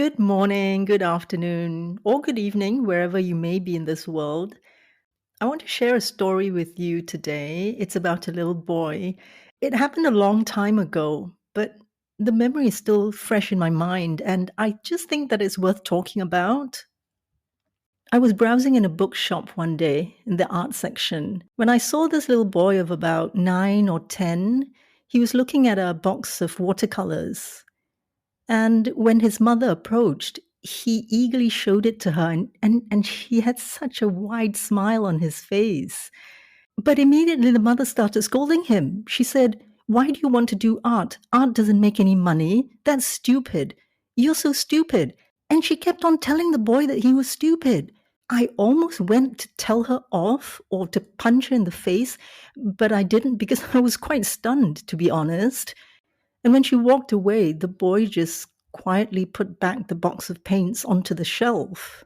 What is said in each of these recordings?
Good morning, good afternoon, or good evening, wherever you may be in this world. I want to share a story with you today. It's about a little boy. It happened a long time ago, but the memory is still fresh in my mind, and I just think that it's worth talking about. I was browsing in a bookshop one day in the art section when I saw this little boy of about 9 or 10. He was looking at a box of watercolors. And when his mother approached, he eagerly showed it to her, and he had such a wide smile on his face. But immediately the mother started scolding him. She said, "Why do you want to do art? Art doesn't make any money. That's stupid. You're so stupid." And she kept on telling the boy that he was stupid. I almost went to tell her off or to punch her in the face, but I didn't because I was quite stunned, to be honest. And when she walked away, the boy just quietly put back the box of paints onto the shelf.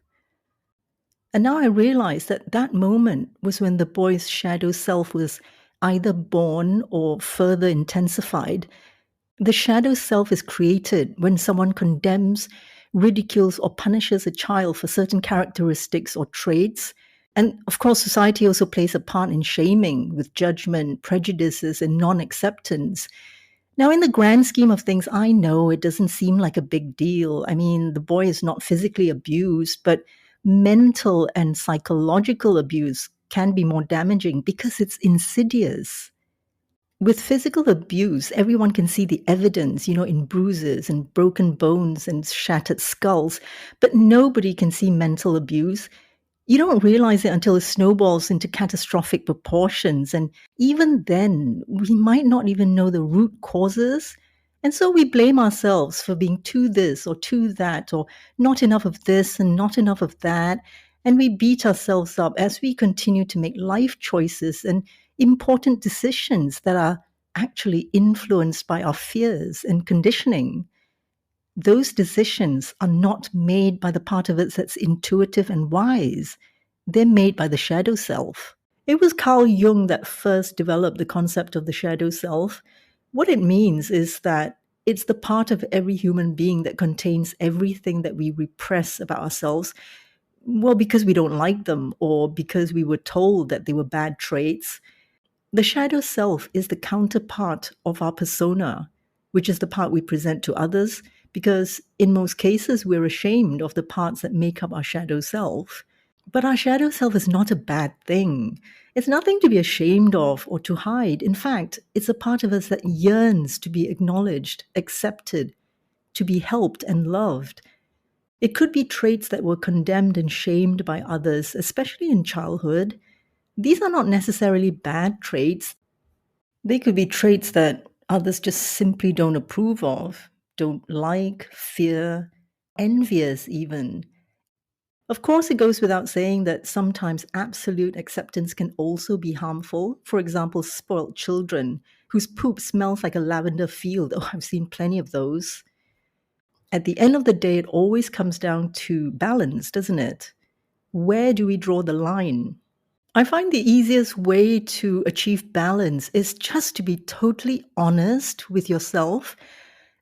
And now I realize that that moment was when the boy's shadow self was either born or further intensified. The shadow self is created when someone condemns, ridicules, or punishes a child for certain characteristics or traits. And of course, society also plays a part in shaming with judgment, prejudices, and non acceptance. Now, in the grand scheme of things, I know it doesn't seem like a big deal. I mean, the boy is not physically abused, but mental and psychological abuse can be more damaging because it's insidious. With physical abuse, everyone can see the evidence, in bruises and broken bones and shattered skulls, but nobody can see mental abuse. You don't realize it until it snowballs into catastrophic proportions. And even then, we might not even know the root causes. And so we blame ourselves for being too this or too that, or not enough of this and not enough of that. And we beat ourselves up as we continue to make life choices and important decisions that are actually influenced by our fears and conditioning. Those decisions are not made by the part of us that's intuitive and wise. They're made by the shadow self. It was Carl Jung that first developed the concept of the shadow self. What it means is that it's the part of every human being that contains everything that we repress about ourselves. Well, because we don't like them or because we were told that they were bad traits. The shadow self is the counterpart of our persona, which is the part we present to others, because in most cases we're ashamed of the parts that make up our shadow self. But our shadow self is not a bad thing. It's nothing to be ashamed of or to hide. In fact, it's a part of us that yearns to be acknowledged, accepted, to be helped and loved. It could be traits that were condemned and shamed by others, especially in childhood. These are not necessarily bad traits. They could be traits that others just simply don't approve of, don't like, fear, envious even. Of course, it goes without saying that sometimes absolute acceptance can also be harmful. For example, spoiled children whose poop smells like a lavender field. Oh, I've seen plenty of those. At the end of the day, it always comes down to balance, doesn't it? Where do we draw the line? I find the easiest way to achieve balance is just to be totally honest with yourself.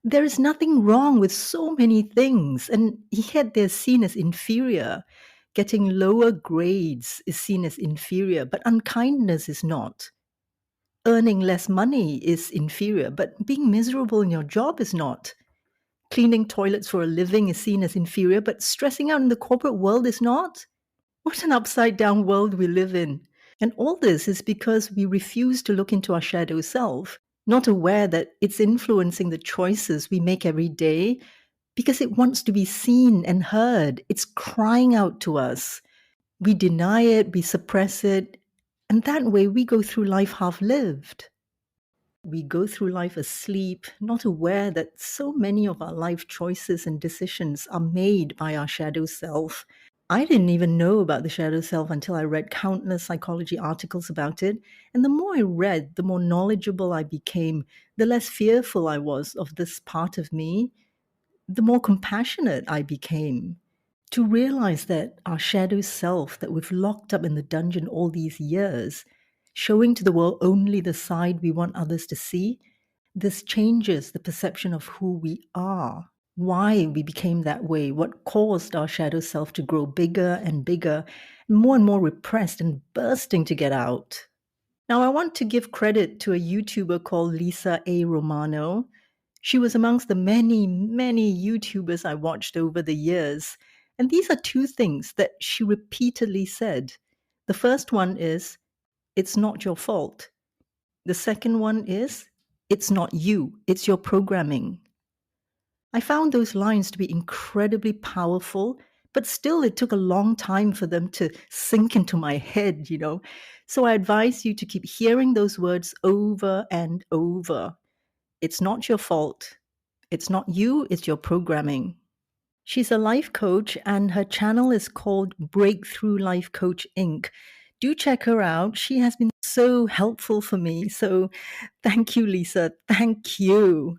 There is nothing wrong with so many things, and yet they're seen as inferior. Getting lower grades is seen as inferior, but unkindness is not. Earning less money is inferior, but being miserable in your job is not. Cleaning toilets for a living is seen as inferior, but stressing out in the corporate world is not. What an upside down world we live in. And all this is because we refuse to look into our shadow self, not aware that it's influencing the choices we make every day because it wants to be seen and heard. It's crying out to us. We deny it, we suppress it, and that way we go through life half lived. We go through life asleep, not aware that so many of our life choices and decisions are made by our shadow self. I didn't even know about the shadow self until I read countless psychology articles about it. And the more I read, the more knowledgeable I became, the less fearful I was of this part of me, the more compassionate I became. To realize that our shadow self that we've locked up in the dungeon all these years, showing to the world only the side we want others to see, this changes the perception of who we are. why we became that way, what caused our shadow self to grow bigger and bigger, and more repressed and bursting to get out. Now, I want to give credit to a YouTuber called Lisa A. Romano. She was amongst the many, many YouTubers I watched over the years. And these are two things that she repeatedly said. The first one is, it's not your fault. The second one is, it's not you, it's your programming. I found those lines to be incredibly powerful, but still it took a long time for them to sink into my head. So I advise you to keep hearing those words over and over. It's not your fault. It's not you, it's your programming. She's a life coach and her channel is called Breakthrough Life Coach Inc. Do check her out. She has been so helpful for me. So thank you, Lisa. Thank you.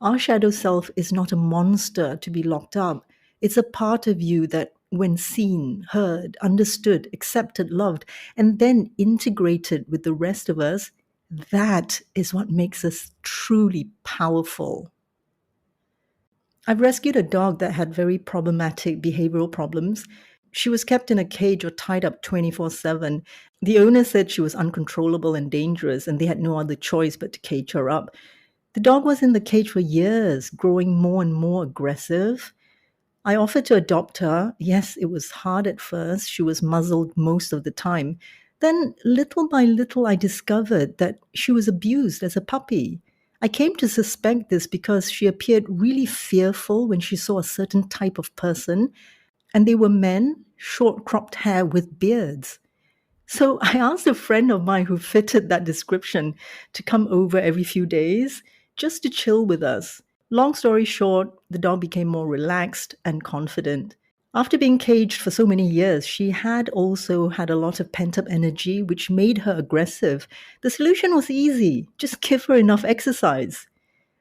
Our shadow self is not a monster to be locked up. It's a part of you that, when seen, heard, understood, accepted, loved, and then integrated with the rest of us, that is what makes us truly powerful. I've rescued a dog that had very problematic behavioral problems. She was kept in a cage or tied up 24/7. The owner said she was uncontrollable and dangerous, and they had no other choice but to cage her up. The dog was in the cage for years, growing more and more aggressive. I offered to adopt her. Yes, it was hard at first. She was muzzled most of the time. Then, little by little, I discovered that she was abused as a puppy. I came to suspect this because she appeared really fearful when she saw a certain type of person, and they were men, short cropped hair with beards. So I asked a friend of mine who fitted that description to come over every few days just to chill with us. Long story short, the dog became more relaxed and confident. After being caged for so many years, she had also had a lot of pent up energy, which made her aggressive. The solution was easy, just give her enough exercise.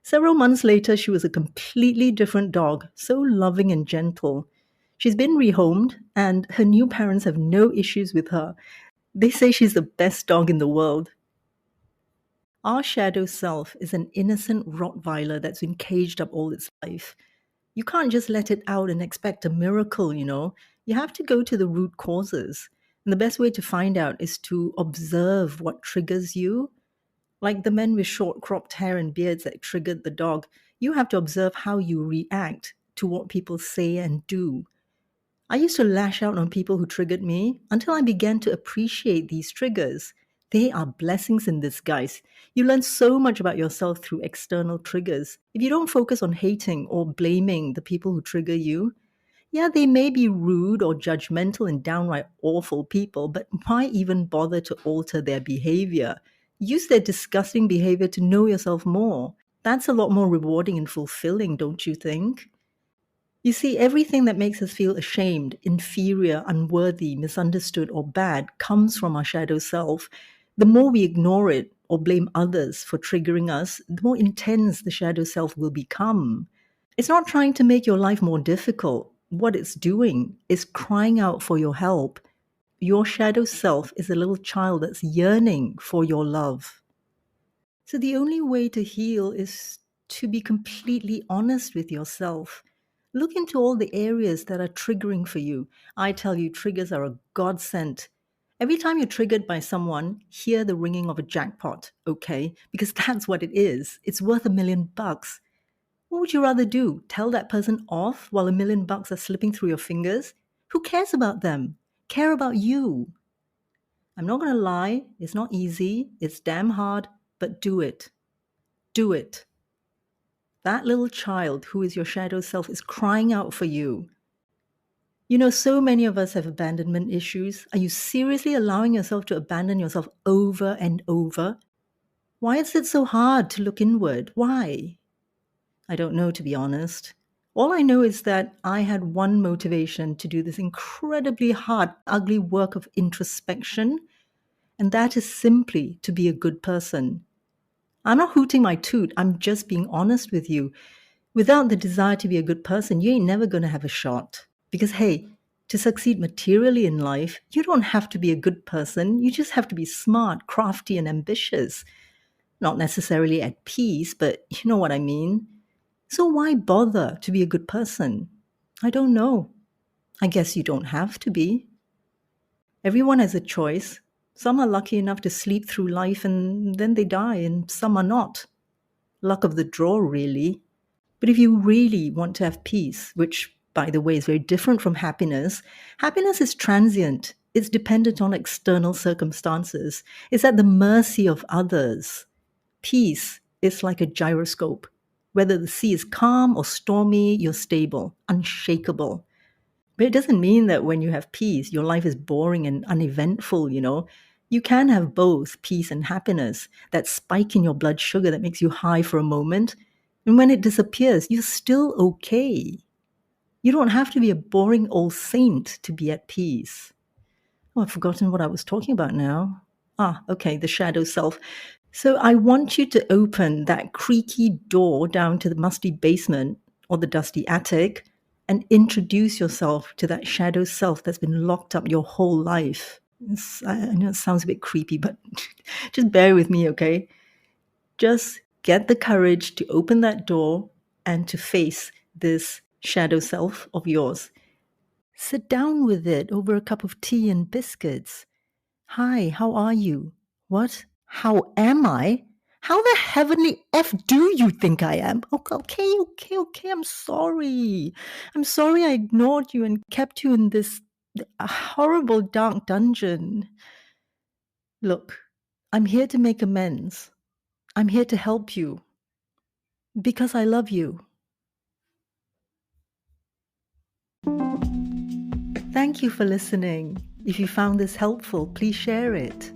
Several months later, she was a completely different dog, so loving and gentle. She's been rehomed, and her new parents have no issues with her. They say she's the best dog in the world. Our shadow self is an innocent Rottweiler that's been caged up all its life. You can't just let it out and expect a miracle. You have to go to the root causes. And the best way to find out is to observe what triggers you. Like the men with short cropped hair and beards that triggered the dog, you have to observe how you react to what people say and do. I used to lash out on people who triggered me until I began to appreciate these triggers. They are blessings in disguise. You learn so much about yourself through external triggers. If you don't focus on hating or blaming the people who trigger you, yeah, they may be rude or judgmental and downright awful people, but why even bother to alter their behavior? Use their disgusting behavior to know yourself more. That's a lot more rewarding and fulfilling, don't you think? You see, everything that makes us feel ashamed, inferior, unworthy, misunderstood, or bad comes from our shadow self. The more we ignore it or blame others for triggering us, the more intense the shadow self will become. It's not trying to make your life more difficult. What it's doing is crying out for your help. Your shadow self is a little child that's yearning for your love. So the only way to heal is to be completely honest with yourself. Look into all the areas that are triggering for you. I tell you, triggers are a godsend. Every time you're triggered by someone, hear the ringing of a jackpot, okay? Because that's what it is. It's worth $1,000,000. What would you rather do? Tell that person off while $1,000,000 are slipping through your fingers? Who cares about them? Care about you. I'm not going to lie, it's not easy, it's damn hard, but do it. Do it. That little child who is your shadow self is crying out for you. So many of us have abandonment issues. Are you seriously allowing yourself to abandon yourself over and over? Why is it so hard to look inward? Why? I don't know, to be honest. All I know is that I had one motivation to do this incredibly hard, ugly work of introspection, and that is simply to be a good person. I'm not hooting my toot, I'm just being honest with you. Without the desire to be a good person, you ain't never going to have a shot. Because, hey, to succeed materially in life, you don't have to be a good person. You just have to be smart, crafty, and ambitious. Not necessarily at peace, but you know what I mean. So why bother to be a good person? I don't know. I guess you don't have to be. Everyone has a choice. Some are lucky enough to sleep through life and then they die, and some are not. Luck of the draw, really. But if you really want to have peace, which, by the way, is very different from happiness, happiness is transient. It's dependent on external circumstances. It's at the mercy of others. Peace is like a gyroscope. Whether the sea is calm or stormy, you're stable, unshakable. But it doesn't mean that when you have peace, your life is boring and uneventful. You can have both peace and happiness, that spike in your blood sugar that makes you high for a moment. And when it disappears, you're still okay. You don't have to be a boring old saint to be at peace. Oh, I've forgotten what I was talking about now. Okay, the shadow self. So I want you to open that creaky door down to the musty basement or the dusty attic and introduce yourself to that shadow self that's been locked up your whole life. I know it sounds a bit creepy, but just bear with me, okay? Just get the courage to open that door and to face this shadow self of yours. Sit down with it over a cup of tea and biscuits. Hi, how are you? What? How am I? How the heavenly F do you think I am? Okay. I'm sorry. I'm sorry I ignored you and kept you in this horrible dark dungeon. Look, I'm here to make amends. I'm here to help you because I love you. Thank you for listening. If you found this helpful, please share it.